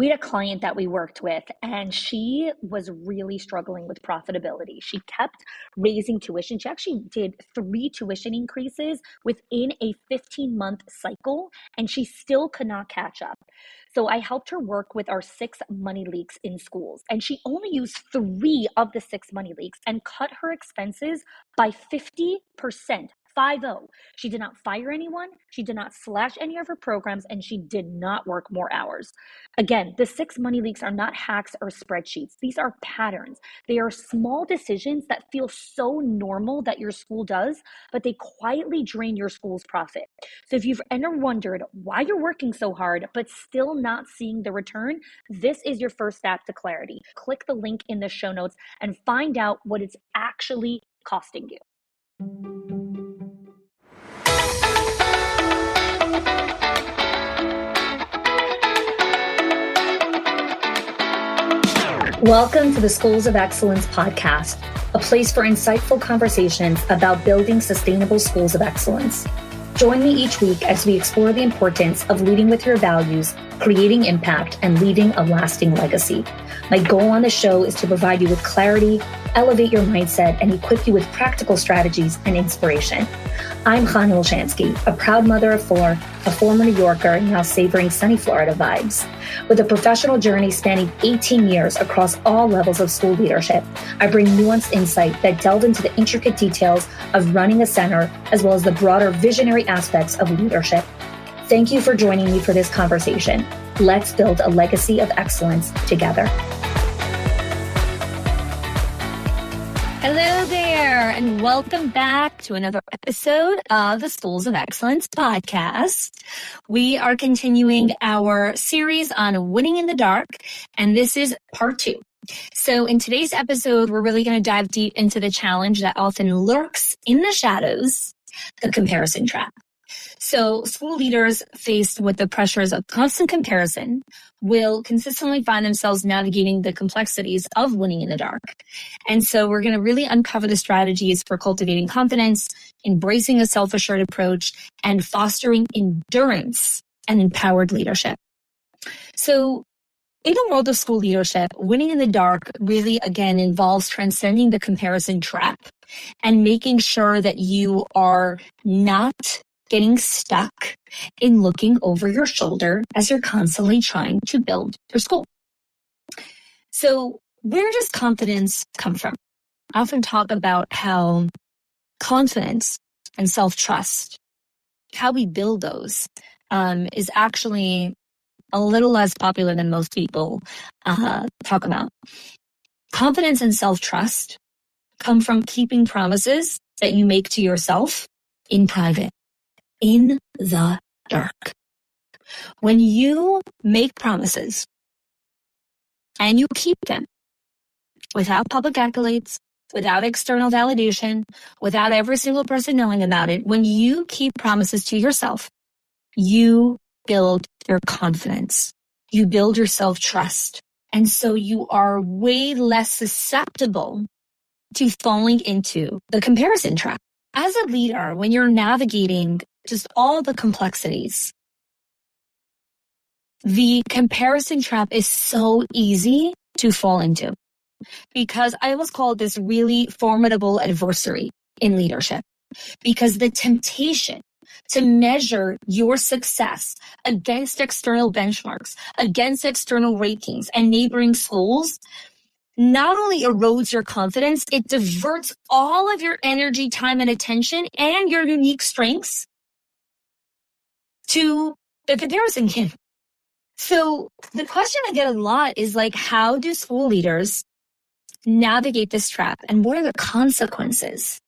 We had a client that we worked with, and she was really struggling with profitability. She kept raising tuition. She actually did 3 tuition increases within a 15-month cycle, and she still could not catch up. So I helped her work with our 6 money leaks in schools, and she only used 3 of the 6 money leaks and cut her expenses by 50%. 50. She did not fire anyone, she did not slash any of her programs, and she did not work more hours. Again, the 6 money leaks are not hacks or spreadsheets. These are patterns. They are small decisions that feel so normal that your school does, but they quietly drain your school's profit. So if you've ever wondered why you're working so hard but still not seeing the return, this is your first step to clarity. Click the link in the show notes and find out what it's actually costing you. Welcome to the Schools of Excellence podcast, a place for insightful conversations about building sustainable schools of excellence. Join me each week as we explore the importance of leading with your values, creating impact, and leaving a lasting legacy. My goal on the show is to provide you with clarity, elevate your mindset, and equip you with practical strategies and inspiration. I'm Chana Olshansky, a proud mother of 4, a former New Yorker, now savoring sunny Florida vibes. With a professional journey spanning 18 years across all levels of school leadership, I bring nuanced insight that delve into the intricate details of running a center, as well as the broader visionary aspects of leadership. Thank you for joining me for this conversation. Let's build a legacy of excellence together. Hello there, and welcome back to another episode of the Schools of Excellence podcast. We are continuing our series on winning in the dark, and this is part 2. So in today's episode, we're really going to dive deep into the challenge that often lurks in the shadows, the comparison trap. So school leaders faced with the pressures of constant comparison will consistently find themselves navigating the complexities of winning in the dark. And so we're going to really uncover the strategies for cultivating confidence, embracing a self-assured approach, and fostering endurance and empowered leadership. So in the world of school leadership, winning in the dark really, again, involves transcending the comparison trap and making sure that you are not getting stuck in looking over your shoulder as you're constantly trying to build your school. So where does confidence come from? I often talk about how confidence and self-trust, how we build those, is actually a little less popular than most people talk about. Confidence and self-trust come from keeping promises that you make to yourself in private, in the dark. When you make promises and you keep them without public accolades, without external validation, without every single person knowing about it, when you keep promises to yourself, you build your confidence. You build your self-trust. And so you are way less susceptible to falling into the comparison trap. As a leader, when you're navigating just all the complexities, the comparison trap is so easy to fall into, because I always call it this really formidable adversary in leadership, because the temptation to measure your success against external benchmarks, against external rankings and neighboring schools not only erodes your confidence, it diverts all of your energy, time, and attention and your unique strengths to the comparison game. So the question I get a lot is like, how do school leaders navigate this trap? And what are the consequences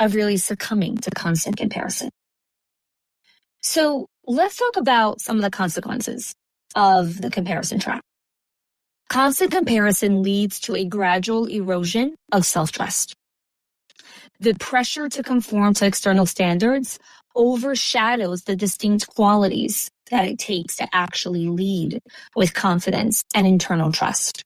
of really succumbing to constant comparison? So let's talk about some of the consequences of the comparison trap. Constant comparison leads to a gradual erosion of self-trust. The pressure to conform to external standards overshadows the distinct qualities that it takes to actually lead with confidence and internal trust.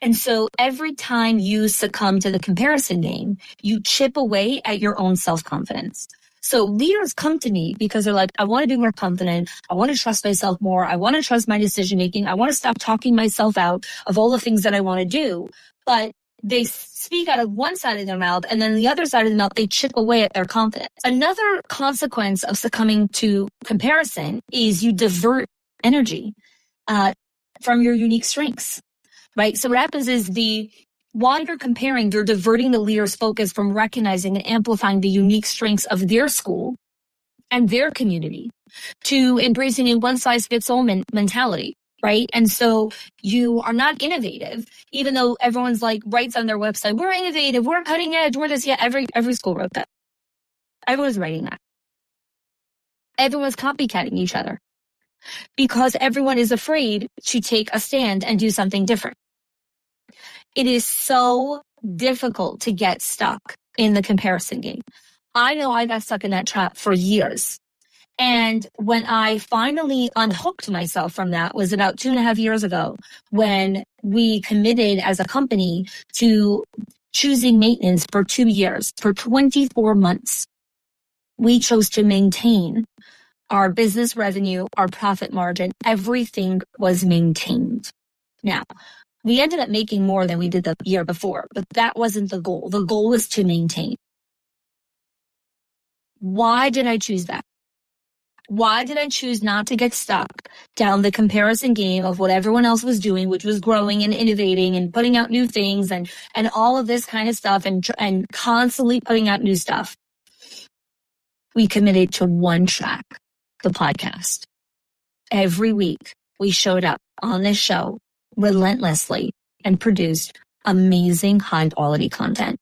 And so every time you succumb to the comparison game, you chip away at your own self-confidence. So leaders come to me because they're like, I want to be more confident. I want to trust myself more. I want to trust my decision making. I want to stop talking myself out of all the things that I want to do. But they speak out of one side of their mouth, and then the other side of the mouth, they chip away at their confidence. Another consequence of succumbing to comparison is you divert energy from your unique strengths, right? So what happens is while you're comparing, you're diverting the leader's focus from recognizing and amplifying the unique strengths of their school and their community to embracing a one-size-fits-all mentality, right? And so you are not innovative, even though everyone's like writes on their website, we're innovative, we're cutting edge, we're this. Yeah, every school wrote that. Everyone's writing that. Everyone's copycatting each other because everyone is afraid to take a stand and do something different. It is so difficult to get stuck in the comparison game. I know I got stuck in that trap for years. And when I finally unhooked myself from that was about 2.5 years ago, when we committed as a company to choosing maintenance for 2 years, for 24 months. We chose to maintain our business revenue, our profit margin, everything was maintained. Now, we ended up making more than we did the year before, but that wasn't the goal. The goal was to maintain. Why did I choose that? Why did I choose not to get stuck down the comparison game of what everyone else was doing, which was growing and innovating and putting out new things and all of this kind of stuff and constantly putting out new stuff? We committed to one track, the podcast. Every week we showed up on this show relentlessly and produced amazing high quality content.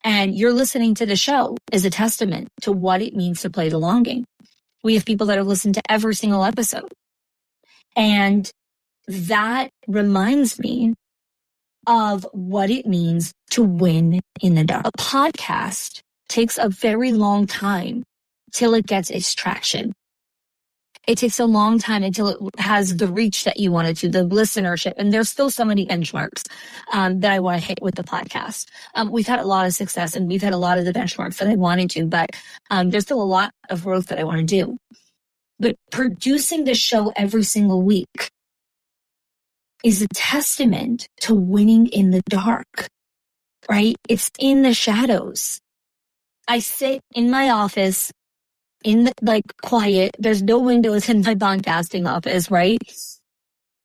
And you're listening to the show is a testament to what it means to play the long game. We have people that have listened to every single episode. And that reminds me of what it means to win in the dark. A podcast takes a very long time till it gets its traction. It takes a long time until it has the reach that you want it to, the listenership. And there's still so many benchmarks that I want to hit with the podcast. We've had a lot of success and we've had a lot of the benchmarks that I wanted to, but there's still a lot of growth that I want to do. But producing the show every single week is a testament to winning in the dark, right? It's in the shadows. I sit in my office in the quiet. There's no windows in my podcasting office, right?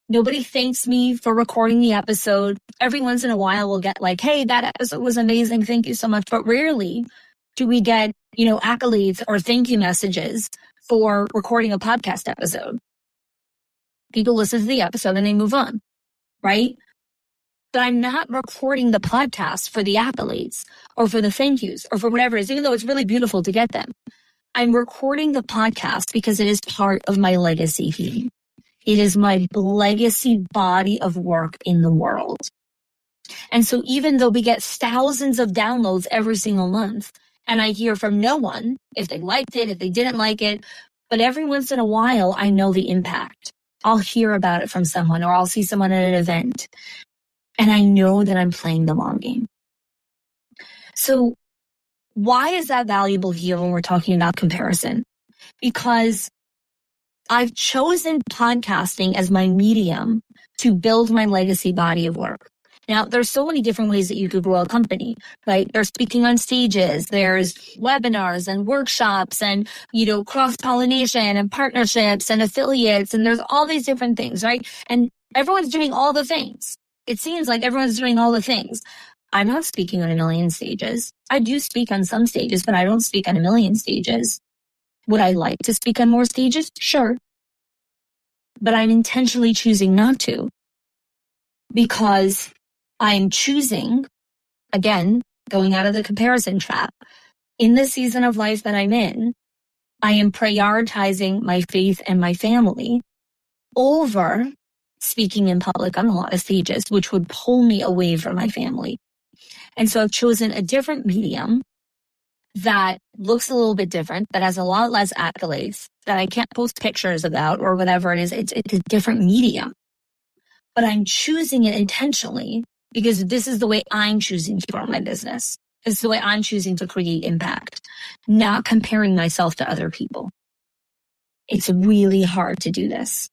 Nobody thanks me for recording the episode. Every once in a while we'll get like, hey, that episode was amazing. Thank you so much. But rarely do we get, accolades or thank you messages for recording a podcast episode. People listen to the episode and they move on, right? But I'm not recording the podcast for the accolades or for the thank yous or for whatever it is, even though it's really beautiful to get them. I'm recording the podcast because it is part of my legacy team. It is my legacy body of work in the world. And so even though we get thousands of downloads every single month, and I hear from no one if they liked it, if they didn't like it, but every once in a while, I know the impact. I'll hear about it from someone or I'll see someone at an event. And I know that I'm playing the long game. So why is that valuable here when we're talking about comparison? Because I've chosen podcasting as my medium to build my legacy body of work. Now, there's so many different ways that you could grow a company, right? There's speaking on stages, there's webinars and workshops and, cross-pollination and partnerships and affiliates. And there's all these different things, right? And everyone's doing all the things. It seems like everyone's doing all the things. I'm not speaking on 1 million stages. I do speak on some stages, but I don't speak on 1 million stages. Would I like to speak on more stages? Sure. But I'm intentionally choosing not to because I'm choosing, again, going out of the comparison trap. In the season of life that I'm in, I am prioritizing my faith and my family over speaking in public on a lot of stages, which would pull me away from my family. And so I've chosen a different medium that looks a little bit different, that has a lot less accolades, that I can't post pictures about or whatever it is. It's a different medium. But I'm choosing it intentionally because this is the way I'm choosing to grow my business. It's the way I'm choosing to create impact, not comparing myself to other people. It's really hard to do this.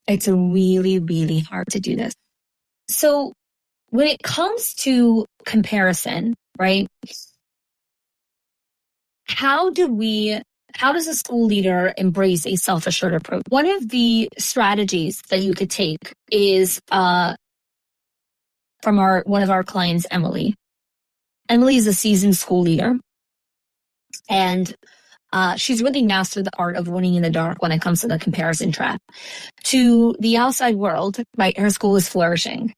It's really, really hard to do this. So when it comes to comparison, right? How does a school leader embrace a self-assured approach? One of the strategies that you could take is from one of our clients, Emily. Emily is a seasoned school leader, and she's really mastered the art of winning in the dark when it comes to the comparison trap. To the outside world, right, her school is flourishing.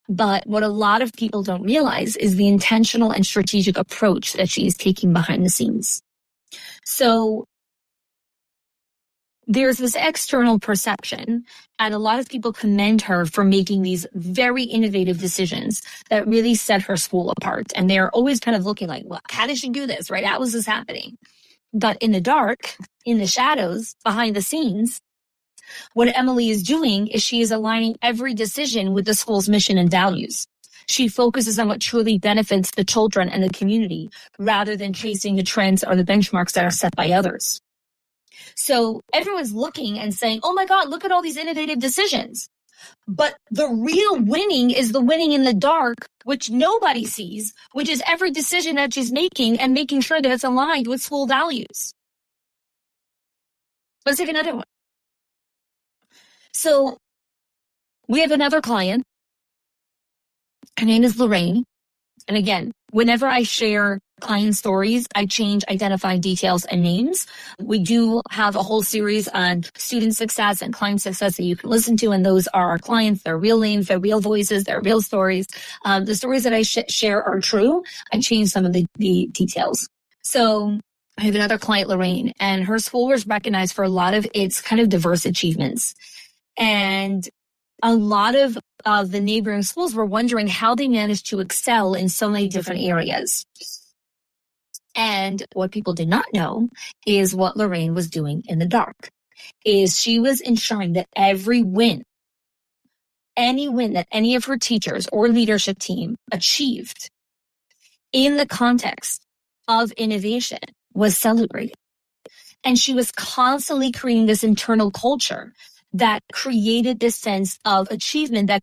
But what a lot of people don't realize is the intentional and strategic approach that she is taking behind the scenes. So there's this external perception, and a lot of people commend her for making these very innovative decisions that really set her school apart. And they're always kind of looking like, well, how did she do this, right? How is this happening? But in the dark, in the shadows, behind the scenes, what Emily is doing is she is aligning every decision with the school's mission and values. She focuses on what truly benefits the children and the community rather than chasing the trends or the benchmarks that are set by others. So everyone's looking and saying, oh my God, look at all these innovative decisions. But the real winning is the winning in the dark, which nobody sees, which is every decision that she's making and making sure that it's aligned with school values. Let's take another one. So we have another client. Her name is Lorraine. And again, whenever I share client stories, I change identifying details and names. We do have a whole series on student success and client success that you can listen to. And those are our clients, their real names, their real voices, their real stories. The stories that I share are true. I change some of the details. So I have another client, Lorraine, and her school was recognized for a lot of its kind of diverse achievements. And a lot of the neighboring schools were wondering how they managed to excel in so many different areas. And what people did not know is what Lorraine was doing in the dark, is she was ensuring that every win, any win that any of her teachers or leadership team achieved in the context of innovation was celebrated. And she was constantly creating this internal culture that created this sense of achievement that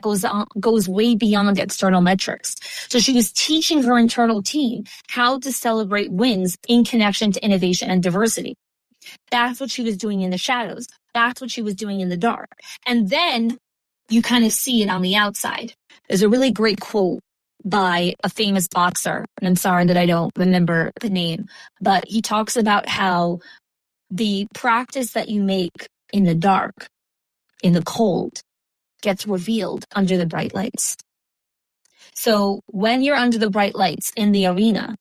goes way beyond external metrics. So she was teaching her internal team how to celebrate wins in connection to innovation and diversity. That's what she was doing in the shadows. That's what she was doing in the dark. And then you kind of see it on the outside. There's a really great quote by a famous boxer, and I'm sorry that I don't remember the name, but he talks about how the practice that you make in the dark, in the cold, gets revealed under the bright lights. So when you're under the bright lights in the arena,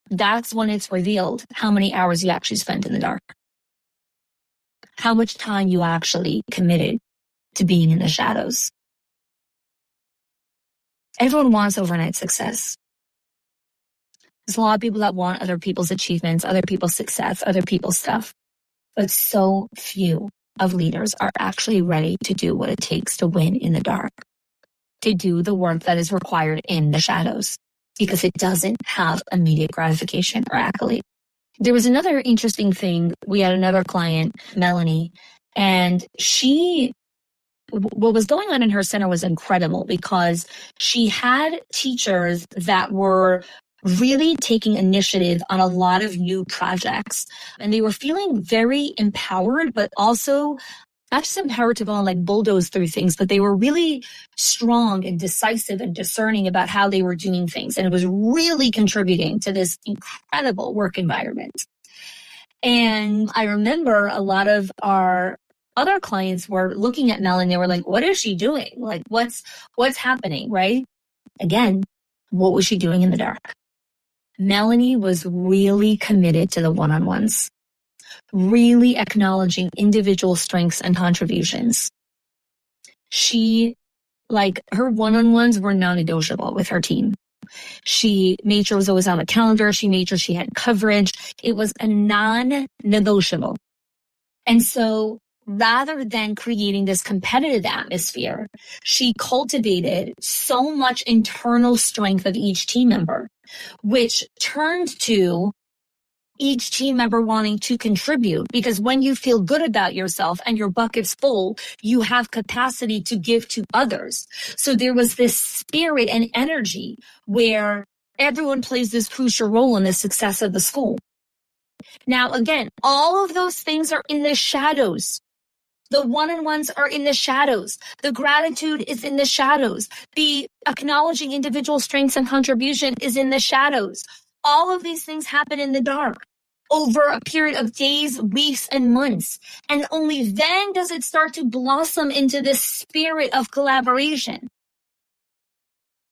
that's when it's revealed how many hours you actually spent in the dark, how much time you actually committed to being in the shadows. Everyone wants overnight success. There's a lot of people that want other people's achievements, other people's success, other people's stuff, but so few of leaders are actually ready to do what it takes to win in the dark, to do the work that is required in the shadows, because it doesn't have immediate gratification or accolade. There was another interesting thing. We had another client, Melanie, and what was going on in her center was incredible because she had teachers that were really taking initiative on a lot of new projects. And they were feeling very empowered, but also not just empowered to go and like bulldoze through things, but they were really strong and decisive and discerning about how they were doing things. And it was really contributing to this incredible work environment. And I remember a lot of our other clients were looking at Mel and they were like, what is she doing? Like, what's happening, right? Again, what was she doing in the dark? Melanie was really committed to the one-on-ones, really acknowledging individual strengths and contributions. Her one-on-ones were non-negotiable with her team. She made sure it was always on the calendar. She made sure she had coverage. It was a non-negotiable. And so rather than creating this competitive atmosphere, she cultivated so much internal strength of each team member which turned to each team member wanting to contribute, because when you feel good about yourself and your bucket's full, you have capacity to give to others. So there was this spirit and energy where everyone plays this crucial role in the success of the school. Now, again, all of those things are in the shadows. The one-on-ones are in the shadows. The gratitude is in the shadows. The acknowledging individual strengths and contribution is in the shadows. All of these things happen in the dark over a period of days, weeks, and months. And only then does it start to blossom into this spirit of collaboration.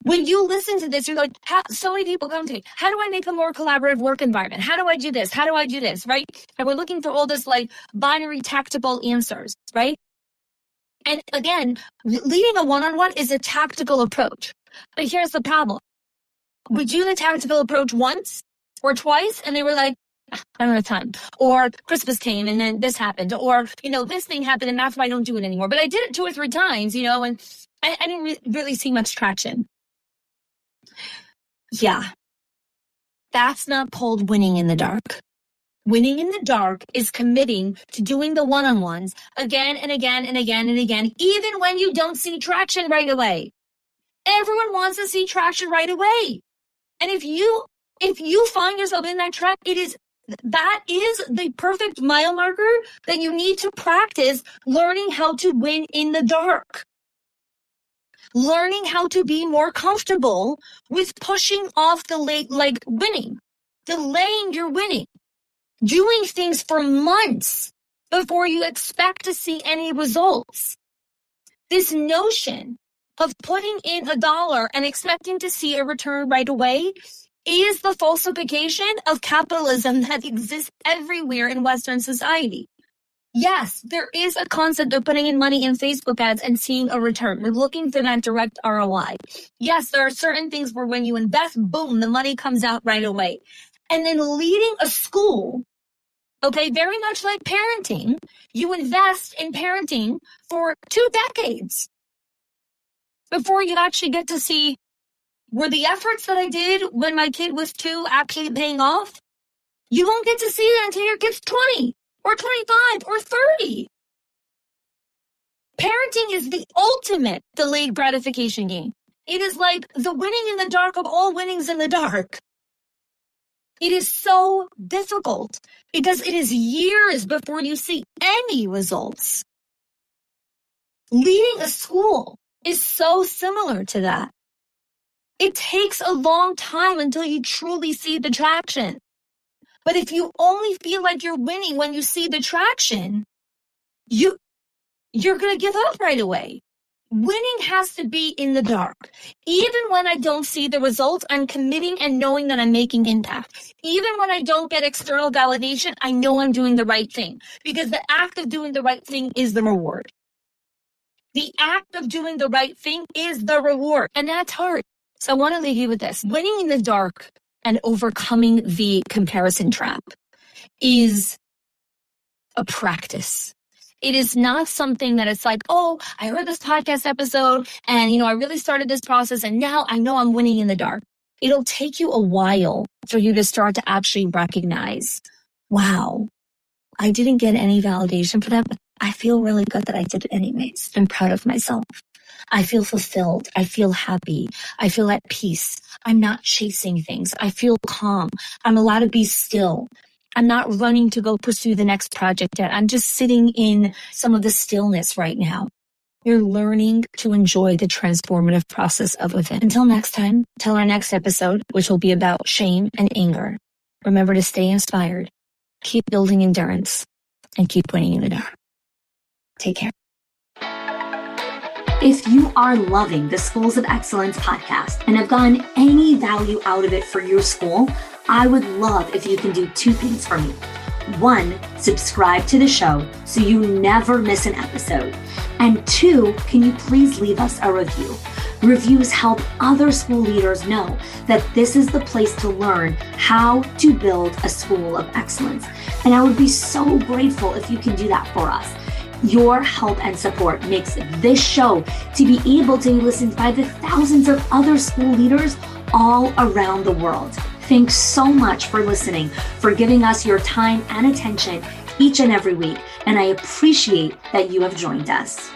When you listen to this, you're like, so many people come to me, how do I make a more collaborative work environment? How do I do this? How do I do this? Right? And we're looking for all this like binary tactical answers, right? And again, leading a one-on-one is a tactical approach. But here's the problem. We do the tactical approach once or twice, and they were like, I don't have time. Or Christmas came and then this happened. Or, this thing happened and that's why I don't do it anymore. But I did it 2 or 3 times, and I didn't really see much traction. Yeah, that's not called winning in the dark. Winning in the dark is committing to doing the one-on-ones again and again and again and again, even when you don't see traction right away. Everyone wants to see traction right away. And if you find yourself in that track, that is the perfect mile marker that you need to practice learning how to win in the dark. Learning how to be more comfortable with pushing off winning, delaying your winning, doing things for months before you expect to see any results. This notion of putting in $1 and expecting to see a return right away is the falsification of capitalism that exists everywhere in Western society. Yes, there is a concept of putting in money in Facebook ads and seeing a return. We're looking for that direct ROI. Yes, there are certain things where when you invest, boom, the money comes out right away. And then leading a school, okay, very much like parenting, you invest in parenting for 2 decades before you actually get to see, were the efforts that I did when my kid was 2 actually paying off? You won't get to see that until your kid's 20. Or 25 or 30. Parenting is the ultimate delayed gratification game. It is like the winning in the dark of all winnings in the dark. It is so difficult because it is years before you see any results. Leading a school is so similar to that. It takes a long time until you truly see the traction. But if you only feel like you're winning when you see the traction, you're going to give up right away. Winning has to be in the dark. Even when I don't see the results, I'm committing and knowing that I'm making impact. Even when I don't get external validation, I know I'm doing the right thing, because the act of doing the right thing is the reward. The act of doing the right thing is the reward, and that's hard. So I want to leave you with this. Winning in the dark and overcoming the comparison trap is a practice. It is not something that it's like, oh, I heard this podcast episode and, I really started this process and now I know I'm winning in the dark. It'll take you a while for you to start to actually recognize, wow, I didn't get any validation for that, but I feel really good that I did it anyways. I'm proud of myself. I feel fulfilled. I feel happy. I feel at peace. I'm not chasing things. I feel calm. I'm allowed to be still. I'm not running to go pursue the next project yet. I'm just sitting in some of the stillness right now. You're learning to enjoy the transformative process of event. Until next time, till our next episode, which will be about shame and anger. Remember to stay inspired, keep building endurance, and keep winning in the dark. Take care. If you are loving the Schools of Excellence podcast and have gotten any value out of it for your school, I would love if you can do 2 things for me. 1, subscribe to the show so you never miss an episode. And 2, can you please leave us a review? Reviews help other school leaders know that this is the place to learn how to build a school of excellence. And I would be so grateful if you can do that for us. Your help and support makes this show to be able to be listened by the thousands of other school leaders all around the world. Thanks so much for listening, for giving us your time and attention each and every week, and I appreciate that you have joined us.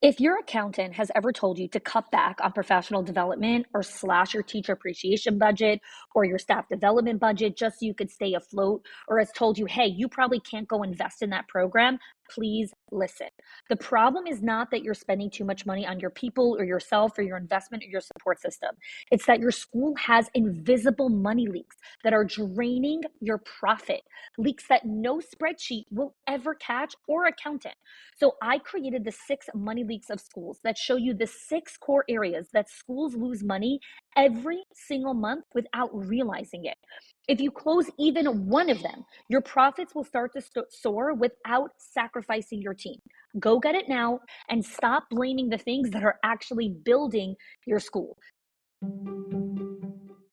If your accountant has ever told you to cut back on professional development or slash your teacher appreciation budget or your staff development budget just so you could stay afloat, or has told you, hey, you probably can't go invest in that program, please listen. The problem is not that you're spending too much money on your people or yourself or your investment or your support system. It's that your school has invisible money leaks that are draining your profit, leaks that no spreadsheet will ever catch or accountant. So I created the 6 money leaks of schools that show you the 6 core areas that schools lose money every single month without realizing it. If you close even one of them, your profits will start to soar without sacrificing your team. Go get it now and stop blaming the things that are actually building your school.